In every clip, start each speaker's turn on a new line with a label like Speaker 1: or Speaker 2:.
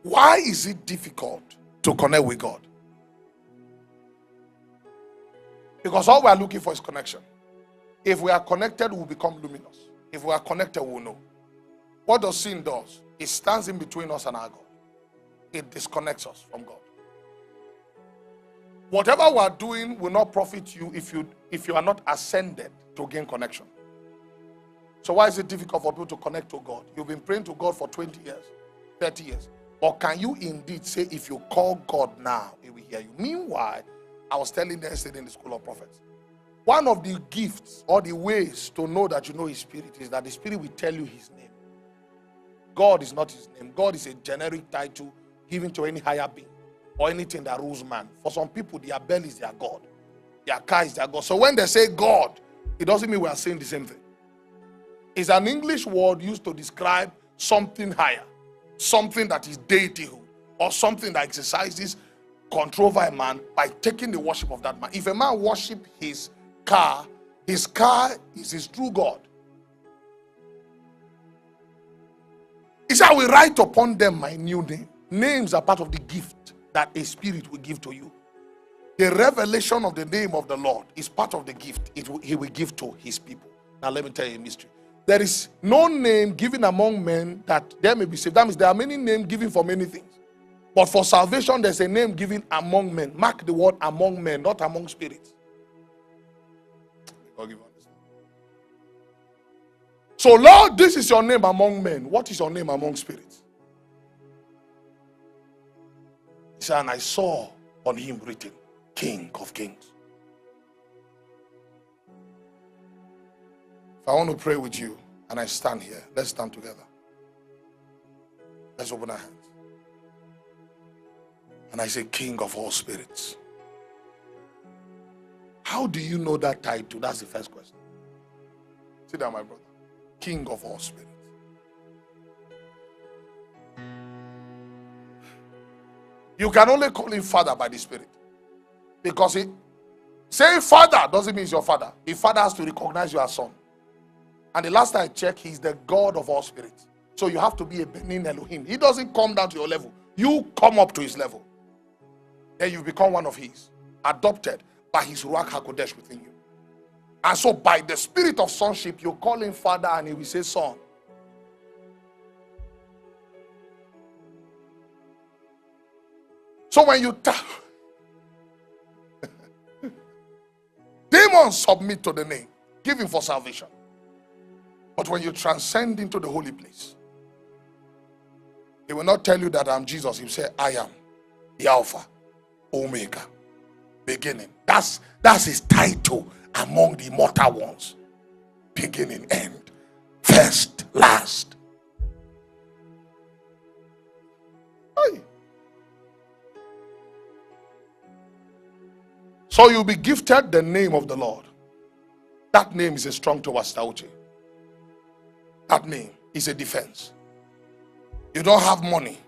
Speaker 1: Why is it difficult to connect with God? Because all we are looking for is connection. If we are connected, we'll become luminous. If we are connected, we'll know. What does sin do? It stands in between us and our God. It disconnects us from God. Whatever we are doing will not profit you if you are not ascended to gain connection. So why is it difficult for people to connect to God? You've been praying to God for 20 years, 30 years. Or can you indeed say, if you call God now, He will hear you? Meanwhile, I was telling them yesterday in the school of prophets, one of the gifts or the ways to know that you know His Spirit is that the Spirit will tell you His name. God is not His name. God is a generic title given to any higher being or anything that rules man. For some people, their belly is their God. Their car is their God. So when they say God, it doesn't mean we are saying the same thing. It's an English word used to describe something higher, something that is deityhood, or something that exercises control over a man by taking the worship of that man. If a man worships his car is his true God. He said, I will write upon them my new name. Names are part of the gift that a spirit will give to you. The revelation of the name of the Lord is part of the gift He will give to His people. Now let me tell you a mystery. There is no name given among men that they may be saved. That means there are many names given for many things. But for salvation, there's a name given among men. Mark the word among men, not among spirits. So, Lord, this is your name among men. What is your name among spirits? He said, and I saw on him written, King of Kings. If I want to pray with you, and I stand here, let's stand together. Let's open our hands. And I say, King of all spirits. How do you know that title? That's the first question. Sit down, my brother. King of all spirits. You can only call him Father by the Spirit. Because saying Father doesn't mean he's your father. The Father has to recognize you as son. And the last time I checked, he's the God of all spirits. So you have to be a Benin Elohim. He doesn't come down to your level. You come up to his level. Then you become one of his. Adopted by his Ruach HaKodesh within you. And so by the spirit of sonship, you call him Father and he will say Son. So when you demons submit to the name given for salvation. But when you transcend into the holy place, he will not tell you that I'm Jesus. He will say, I am the Alpha, Omega, beginning. That's his title among the immortal ones. Beginning, end, first, last. Hey. So you'll be gifted the name of the Lord. That name is a strong towards Tauche. That name is a defense. You don't have money,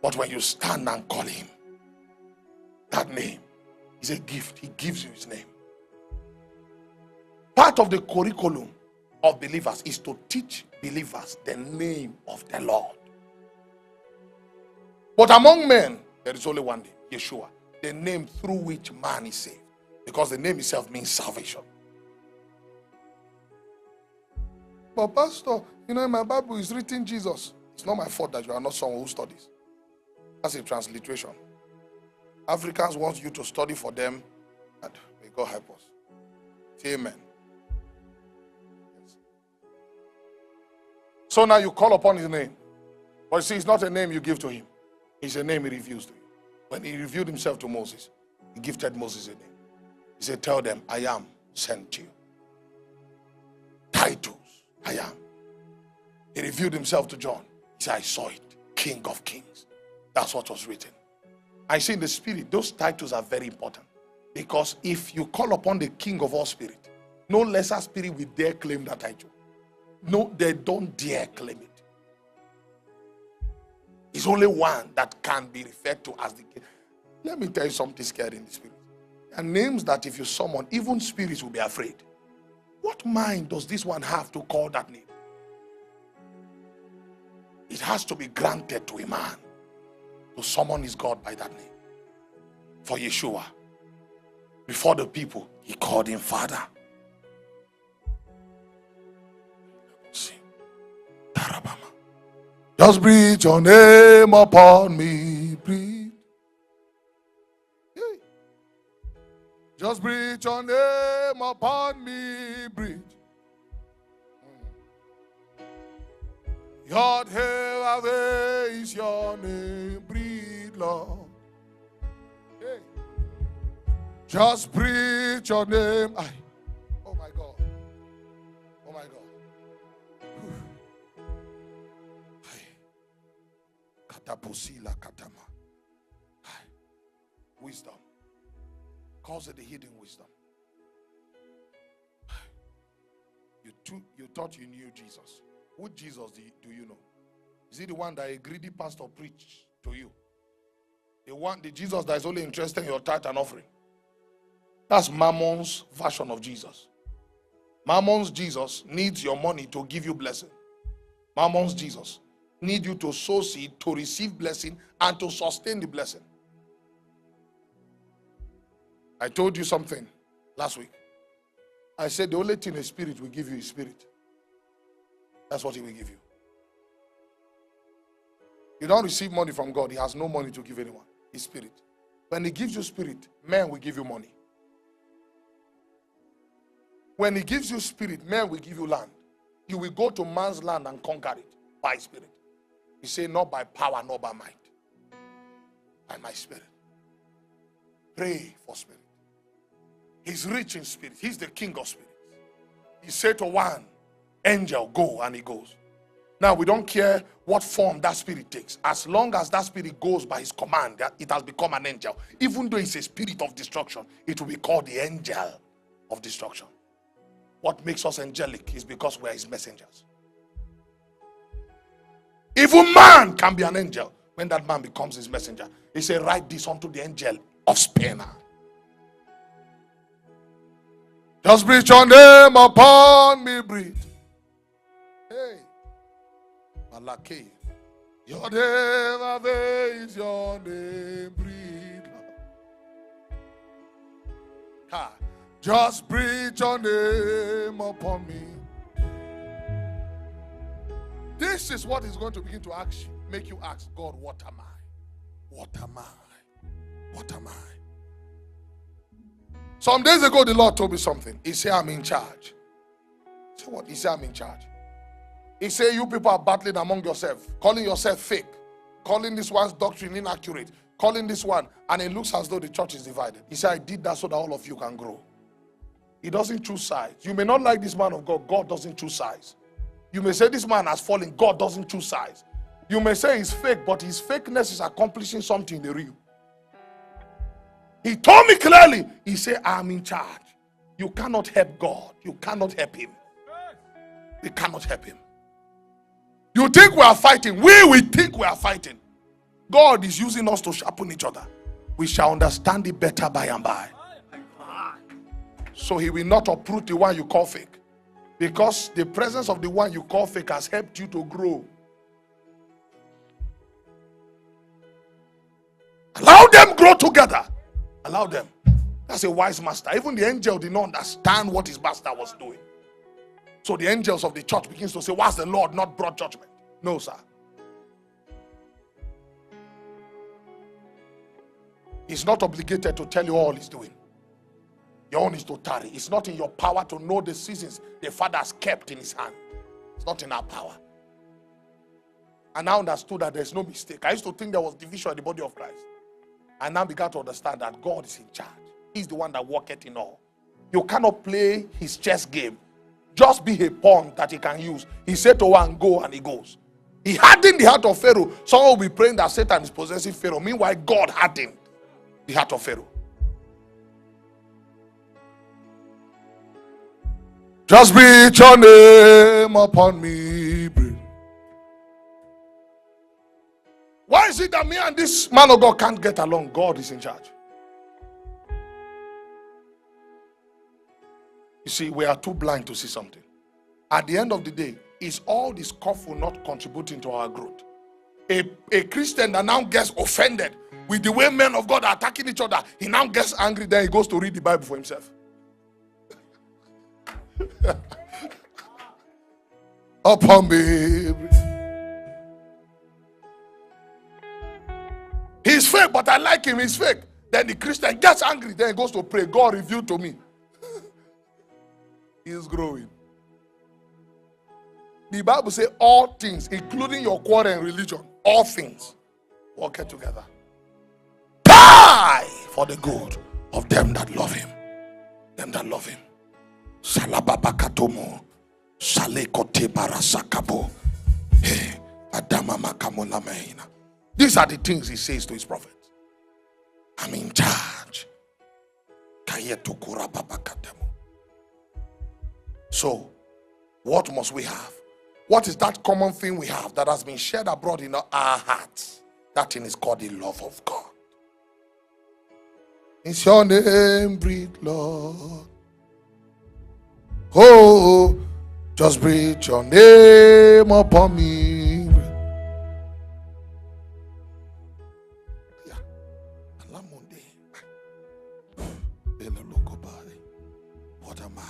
Speaker 1: but when you stand and call him, that name is a gift. He gives you his name. Part of the curriculum of believers is to teach believers the name of the Lord. But among men, there is only one name, Yeshua, the name through which man is saved. Because the name itself means salvation. But Pastor, in my Bible is written Jesus. It's not my fault that you are not someone who studies. That's a transliteration. Africans want you to study for them, and may God help us. Say amen. Yes. So now you call upon his name. But you see, it's not a name you give to him. It's a name he reveals to you. When he revealed himself to Moses, he gifted Moses a name. He said, tell them, I am sent you. Titles, I am. He revealed himself to John. He said, I saw it, King of Kings. That's what was written. I see in the spirit, those titles are very important. Because if you call upon the King of all spirit, no lesser spirit will dare claim that title. No, they don't dare claim it. It's only one that can be referred to as the King. Let me tell you something scary in the spirit. There are names that if you summon, even spirits will be afraid. What mind does this one have to call that name? It has to be granted to a man. to summon his God by that name. For Yeshua, before the people, he called him Father. Just breathe your name upon me, breathe. Just breathe your name upon me, breathe. Yod Heh is your name, breathe, Lord. Hey. Just breathe your name. Oh my God. Oh my God. Katapusila katama. Wisdom. Calls it the hidden wisdom. You thought you knew Jesus. Which Jesus do you know? Is he the one that a greedy pastor preached to you? The Jesus that is only interested in your tithe and offering? That's Mammon's version of Jesus. Mammon's Jesus needs your money to give you blessing. Mammon's Jesus needs you to sow seed, to receive blessing, and to sustain the blessing. I told you something last week. I said the only thing a spirit will give you is spirit. That's what he will give you. You don't receive money from God. He has no money to give anyone. His spirit. When he gives you spirit, man will give you money. When he gives you spirit, man will give you land. You will go to man's land and conquer it by spirit. He said, not by power, not by might. By my spirit. Pray for spirit. He's rich in spirit. He's the king of spirits. He said to one angel, go, and he goes. Now, we don't care what form that spirit takes. As long as that spirit goes by his command, it has become an angel. Even though it's a spirit of destruction, it will be called the angel of destruction. What makes us angelic is because we are his messengers. Even man can be an angel when that man becomes his messenger. He said, write this unto the angel of Spain. Just breathe your name upon me, breathe. Hey. Malaki. Your name is your name, breathe. Just breathe your name upon me. This is what is going to begin to ask you, make you ask God, what am I? What am I? What am I? Some days ago, the Lord told me something. He said, I'm in charge. I said, what? He said, I'm in charge. He said, you people are battling among yourselves, calling yourself fake, calling this one's doctrine inaccurate, calling this one, and it looks as though the church is divided. He said, I did that so that all of you can grow. He doesn't choose sides. You may not like this man of God. God doesn't choose sides. You may say this man has fallen. God doesn't choose sides. You may say he's fake, but his fakeness is accomplishing something in the real. He told me clearly. He said, I'm in charge. You cannot help God. You cannot help him. We cannot help him. You think we are fighting. We think we are fighting. God is using us to sharpen each other. We shall understand it better by and by. So he will not uproot the one you call fake. Because the presence of the one you call fake has helped you to grow. Allow them grow together. Allow them. That's a wise master. Even the angel did not understand what his master was doing. So the angels of the church begins to say, what's the Lord not brought judgment? No, sir. He's not obligated to tell you all he's doing. Your own is to tarry. It's not in your power to know the seasons the Father has kept in his hand. It's not in our power. And I understood that there's no mistake. I used to think there was division in the body of Christ. I now began to understand that God is in charge. He's the one that worketh in all. You cannot play his chess game. Just be a pawn that he can use. He said to one, go, and he goes. He hardened the heart of Pharaoh. Someone will be praying that Satan is possessing Pharaoh. Meanwhile, God hardened the heart of Pharaoh. Just breathe your name upon me. Breathe. Why is it that me and this man of God can't get along? God is in charge. You see, we are too blind to see something. At the end of the day, is all this scuffle not contributing to our growth? A Christian that now gets offended with the way men of God are attacking each other, he now gets angry, then he goes to read the Bible for himself. Upon me. He's fake, but I like him. He's fake. Then the Christian gets angry, then he goes to pray. God revealed to me. He's growing. The Bible says all things, including your quarrel and religion, all things work together. Die for the good of them that love him. Them that love him. Salababakatomo. Salekote barasakabo. Hey, Adama makamola meina. These are the things he says to his prophets. I'm in charge. So, what must we have? What is that common thing we have that has been shared abroad in our hearts? That thing is called the love of God. It's your name, breathe, Lord. Oh, just breathe your name upon me. What am I?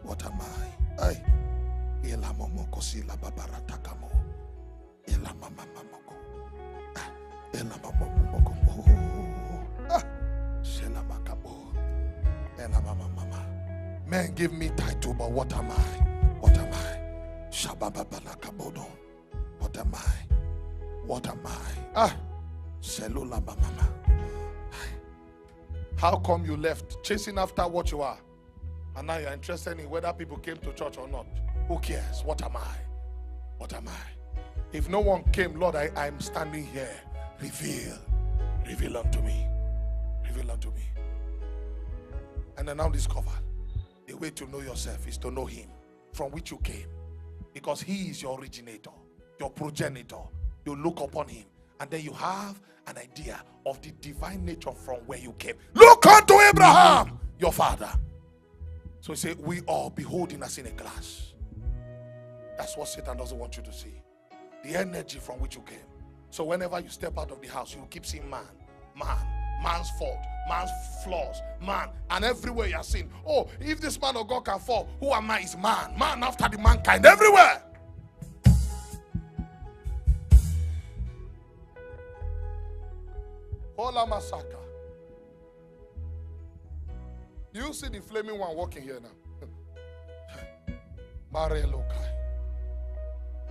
Speaker 1: What am I? Ela momoko sila babaratakamo. Ela mama mamoko. Ela mamoko. Shela makabo. Ela mama. Men give me title, but what am I? What am I? Shabababalakabodo. What am I? What am I? Selula mama. How come you left chasing after what you are? And now you're interested in whether people came to church or not. Who cares? What am I? What am I? If no one came, Lord, I'm standing here. Reveal unto me. Reveal unto me. And then now discover the way to know yourself is to know him from which you came. Because he is your originator, your progenitor. You look upon him and then you have an idea of the divine nature from where you came. Look unto Abraham, your father. So he said, we all beholding us in a glass. That's what Satan doesn't want you to see. The energy from which you came. So whenever you step out of the house, you keep seeing man's fault, man's flaws, man. And everywhere you are seeing, oh, if this man of God can fall, who am I? Is man. Man after the mankind, everywhere. Hola Masaka. Do you see the flaming one walking here now? Mare Lokai.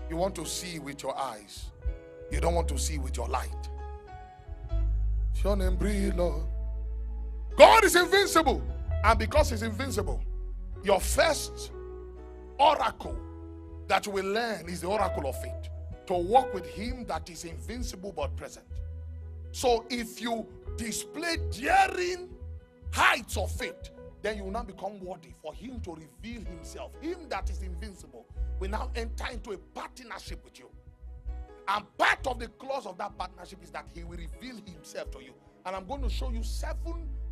Speaker 1: You want to see with your eyes. You don't want to see with your light. God is invincible. And because he's invincible, your first oracle that you will learn is the oracle of faith. To walk with him that is invincible but present. So if you display daring heights of faith, then you will now become worthy for him to reveal himself. Him that is invincible will now enter into a partnership with you. And part of the clause of that partnership is that he will reveal himself to you. And I'm going to show you 7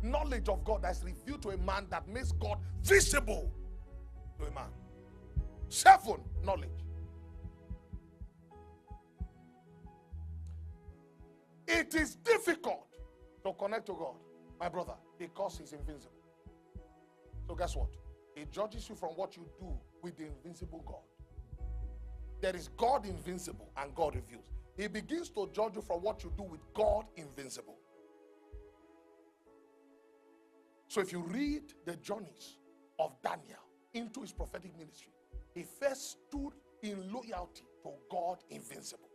Speaker 1: knowledge of God that's revealed to a man that makes God visible to a man. 7 knowledge. It is difficult to connect to God, my brother, because he's invincible. So guess what? He judges you from what you do with the invincible God. There is God invincible and God reveals. He begins to judge you from what you do with God invincible. So if you read the journeys of Daniel into his prophetic ministry, he first stood in loyalty to God invincible.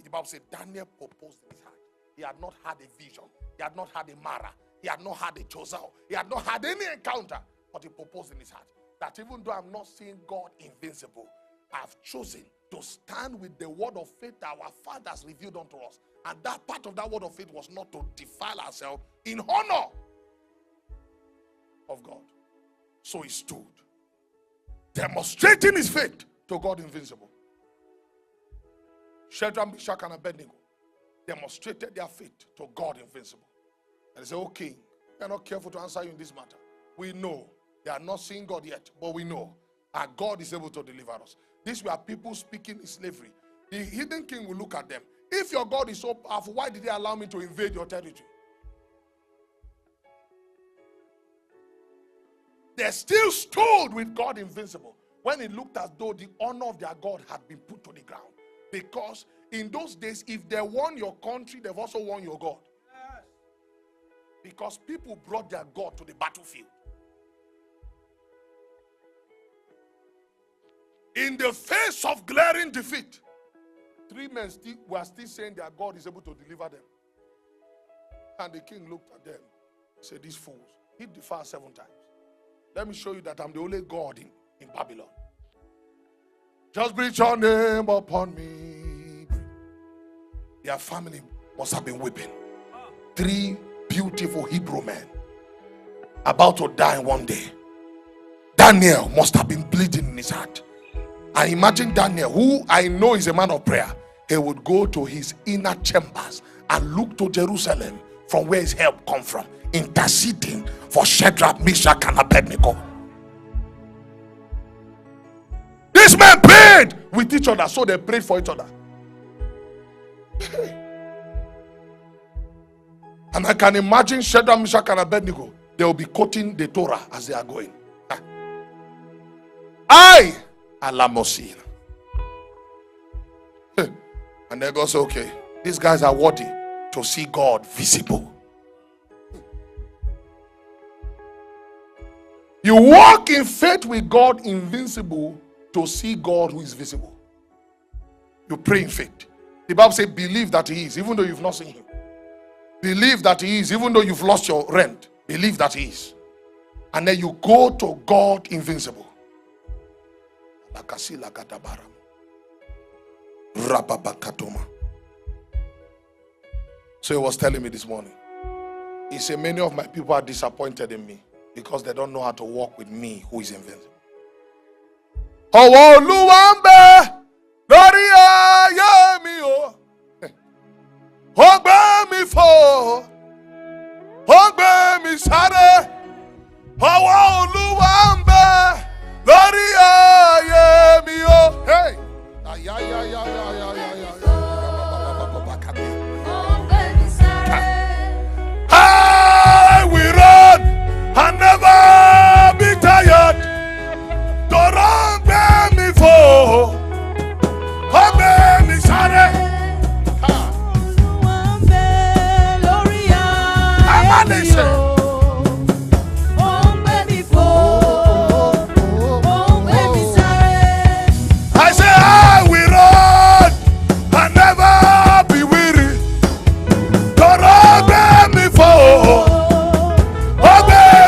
Speaker 1: The Bible said Daniel proposed in his heart. He had not had a vision. He had not had a Mara. He had not had a Josel. He had not had any encounter. But he proposed in his heart that even though I'm not seeing God invincible, I've chosen to stand with the word of faith that our fathers revealed unto us. And that part of that word of faith was not to defile ourselves in honor of God. So he stood, demonstrating his faith to God invincible. Shadrach, Meshach, and Abednego demonstrated their faith to God invincible. And they said, "Oh king, we are not careful to answer you in this matter. We know they are not seeing God yet, but we know our God is able to deliver us." These were people speaking in slavery. The hidden king will look at them. If your God is so powerful, why did he allow me to invade your territory? They still stood with God invincible when it looked as though the honor of their God had been put to the ground. Because in those days, if they won your country, they've also won your God. Yes. Because people brought their God to the battlefield. In the face of glaring defeat, 3 men were still saying their God is able to deliver them. And the king looked at them and said, these fools, hit the fire 7 times. Let me show you that I'm the only God in Babylon. Just breathe your name upon me. Their family must have been weeping. 3 beautiful Hebrew men about to die one day. Daniel must have been bleeding in his heart. And imagine Daniel, who I know is a man of prayer. He would go to his inner chambers and look to Jerusalem from where his help come from, interceding for Shadrach, Meshach, and Abednego. These men prayed with each other, so they prayed for each other. And I can imagine Shadrach, Meshach, and Abednego. They will be quoting the Torah as they are going. I Alamosin. And they go, say, okay, these guys are worthy to see God visible. You walk in faith with God invincible to see God who is visible. You pray in faith. The Bible says, believe that he is, even though you've not seen him. Believe that he is, even though you've lost your rent. Believe that he is. And then you go to God invincible. So he was telling me this morning. He said, many of my people are disappointed in me because they don't know how to walk with me who is invincible. Hey! I will run and never be tired. Don't run me for. Me sorry. I say I will run and never be weary. Don't run me for.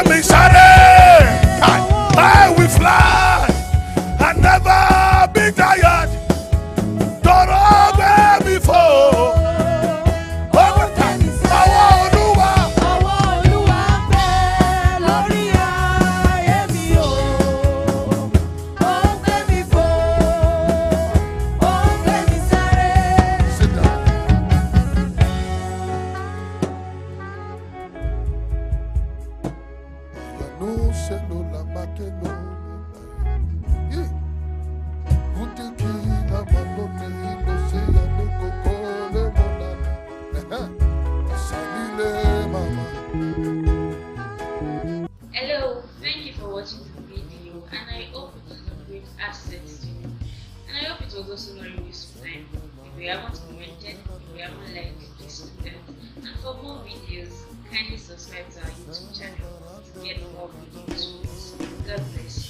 Speaker 1: Me sorry. I will fly and never be tired. Don't run me for.
Speaker 2: Hello, thank you for watching the video, and I hope it was a great asset to you. And I hope it was also not a waste of time. If you haven't commented, if you haven't liked, please do that. And for more videos, kindly subscribe to our YouTube channel to get more videos. God bless you.